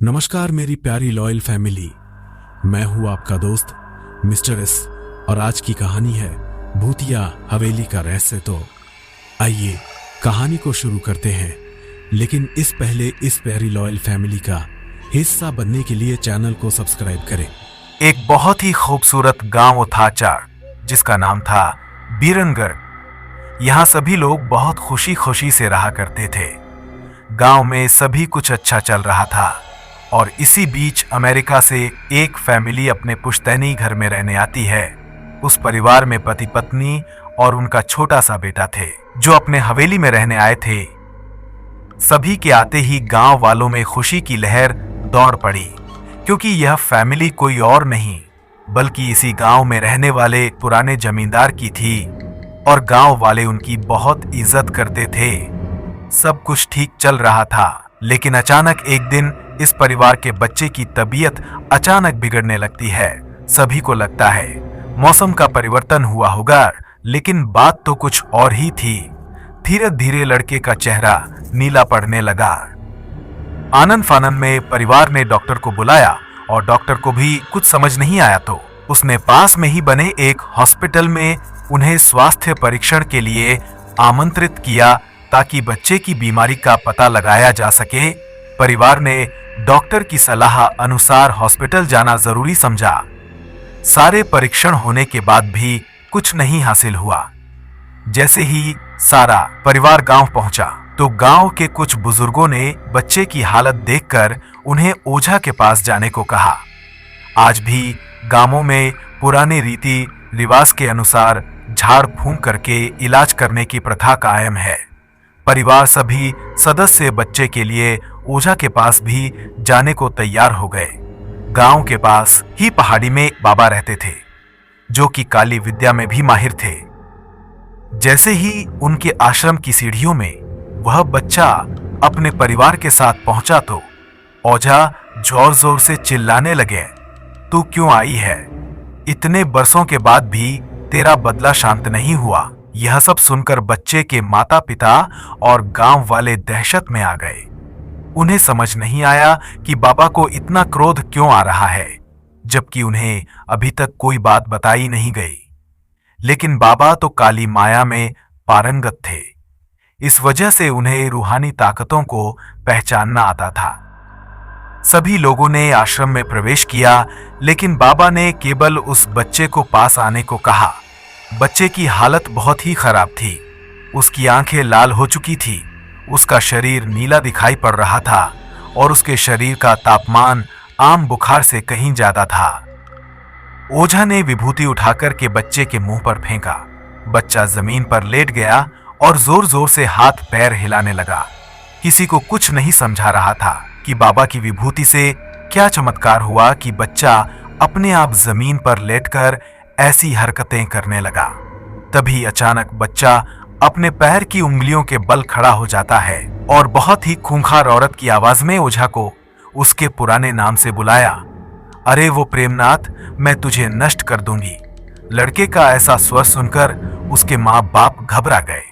नमस्कार मेरी प्यारी लॉयल फैमिली। मैं हूं आपका दोस्त मिस्टर एस और आज की कहानी है भूतिया हवेली का रहस्य। तो आइए कहानी को शुरू करते हैं, लेकिन इस पहले इस प्यारी लॉयल फैमिली का हिस्सा बनने के लिए चैनल को सब्सक्राइब करें। एक बहुत ही खूबसूरत गांव था जिसका नाम था बीरनगढ़। यहाँ सभी लोग बहुत खुशी खुशी से रहा करते थे। गांव में सभी कुछ अच्छा चल रहा था और इसी बीच अमेरिका से एक फैमिली अपने पुश्तैनी घर में रहने आती है। उस परिवार में पति पत्नी और उनका छोटा सा बेटा थे जो अपने हवेली में रहने आए थे। सभी के आते ही गांव वालों में खुशी की लहर दौड़ पड़ी, क्योंकि यह फैमिली कोई और नहीं बल्कि इसी गांव में रहने वाले पुराने जमींदार की थी और गांव वाले उनकी बहुत इज्जत करते थे। सब कुछ ठीक चल रहा था, लेकिन अचानक एक दिन इस परिवार के बच्चे की तबीयत अचानक बिगड़ने लगती है। सभी को लगता है मौसम का परिवर्तन हुआ होगा, लेकिन बात तो कुछ और ही थी। धीरे धीरे लड़के का चेहरा नीला पड़ने लगा। आनंद फानंद में परिवार ने डॉक्टर को बुलाया और डॉक्टर को भी कुछ समझ नहीं आया, तो उसने पास में ही बने एक हॉस्पिटल में उन्हें स्वास्थ्य परीक्षण के लिए आमंत्रित किया ताकि बच्चे की बीमारी का पता लगाया जा सके। परिवार ने डॉक्टर की सलाह अनुसार हॉस्पिटल जाना जरूरी समझा। सारे परीक्षण होने के बाद भी कुछ नहीं हासिल हुआ। जैसे ही सारा परिवार गांव पहुंचा तो गांव के कुछ बुजुर्गों ने बच्चे की हालत देखकर उन्हें ओझा के पास जाने को कहा। आज भी गांवों में पुराने रीति रिवाज के अनुसार झाड़ फूंक करके इलाज करने की प्रथा कायम है। परिवार सभी सदस्य बच्चे के लिए ओझा के पास भी जाने को तैयार हो गए। गांव के पास ही पहाड़ी में बाबा रहते थे जो कि काली विद्या में भी माहिर थे। जैसे ही उनके आश्रम की सीढ़ियों में वह बच्चा अपने परिवार के साथ पहुंचा तो ओझा जोर जोर से चिल्लाने लगे, तू क्यों आई है? इतने बरसों के बाद भी तेरा बदला शांत नहीं हुआ। यह सब सुनकर बच्चे के माता पिता और गांव वाले दहशत में आ गए। उन्हें समझ नहीं आया कि बाबा को इतना क्रोध क्यों आ रहा है, जबकि उन्हें अभी तक कोई बात बताई नहीं गई। लेकिन बाबा तो काली माया में पारंगत थे, इस वजह से उन्हें रूहानी ताकतों को पहचानना आता था। सभी लोगों ने आश्रम में प्रवेश किया, लेकिन बाबा ने केवल उस बच्चे को पास आने को कहा। बच्चे की हालत बहुत ही खराब थी। उसकी आंखें लाल हो चुकी थी, उसका शरीर नीला दिखाई पड़ रहा था और उसके शरीर का तापमान आम बुखार से कहीं ज्यादा था। ओझा ने विभूति उठाकर के बच्चे के मुंह पर फेंका। बच्चा जमीन पर लेट गया और जोर जोर से हाथ पैर हिलाने लगा। किसी को कुछ नहीं समझा रहा था कि बाबा की विभूति से क्या चमत्कार हुआ कि बच्चा अपने आप जमीन पर लेटकर ऐसी हरकतें करने लगा। तभी अचानक बच्चा अपने पैर की उंगलियों के बल खड़ा हो जाता है और बहुत ही खूंखार औरत की आवाज में ओझा को उसके पुराने नाम से बुलाया, अरे वो प्रेमनाथ, मैं तुझे नष्ट कर दूंगी। लड़के का ऐसा स्वर सुनकर उसके माँ बाप घबरा गए।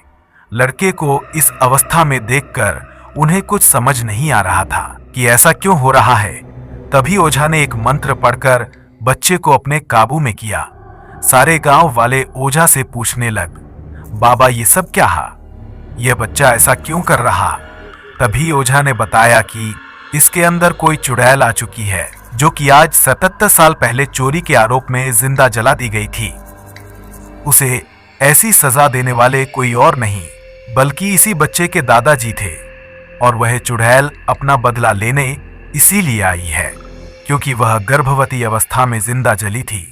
लड़के को इस अवस्था में देखकर उन्हें कुछ समझ नहीं आ रहा था कि ऐसा क्यों हो रहा है। तभी ओझा ने एक मंत्र पढ़कर बच्चे को अपने काबू में किया। सारे गांव वाले ओझा से पूछने लग, बाबा ये सब क्या है? यह बच्चा ऐसा क्यों कर रहा? तभी ओझा ने बताया कि इसके अंदर कोई चुड़ैल आ चुकी है जो कि आज 77 साल पहले चोरी के आरोप में जिंदा जला दी गई थी। उसे ऐसी सजा देने वाले कोई और नहीं बल्कि इसी बच्चे के दादाजी थे और वह चुड़ैल अपना बदला लेने इसीलिए आई है क्योंकि वह गर्भवती अवस्था में जिंदा जली थी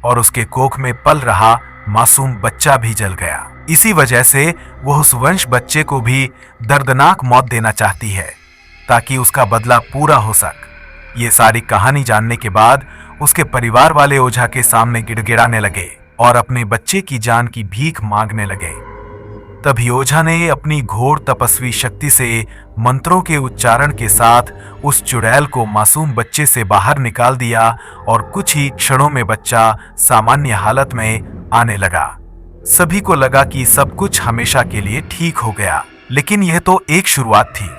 और उसके कोख में पल रहा मासूम बच्चा भी जल गया। इसी वजह से वह उस वंश बच्चे को भी दर्दनाक मौत देना चाहती है ताकि उसका बदला पूरा हो सके। ये सारी कहानी जानने के बाद उसके परिवार वाले ओझा के सामने गिड़गिड़ाने लगे और अपने बच्चे की जान की भीख मांगने लगे। तभी ओझा ने अपनी घोर तपस्वी शक्ति से मंत्रों के उच्चारण के साथ उस चुड़ैल को मासूम बच्चे से बाहर निकाल दिया और कुछ ही क्षणों में बच्चा सामान्य हालत में आने लगा। सभी को लगा कि सब कुछ हमेशा के लिए ठीक हो गया, लेकिन यह तो एक शुरुआत थी।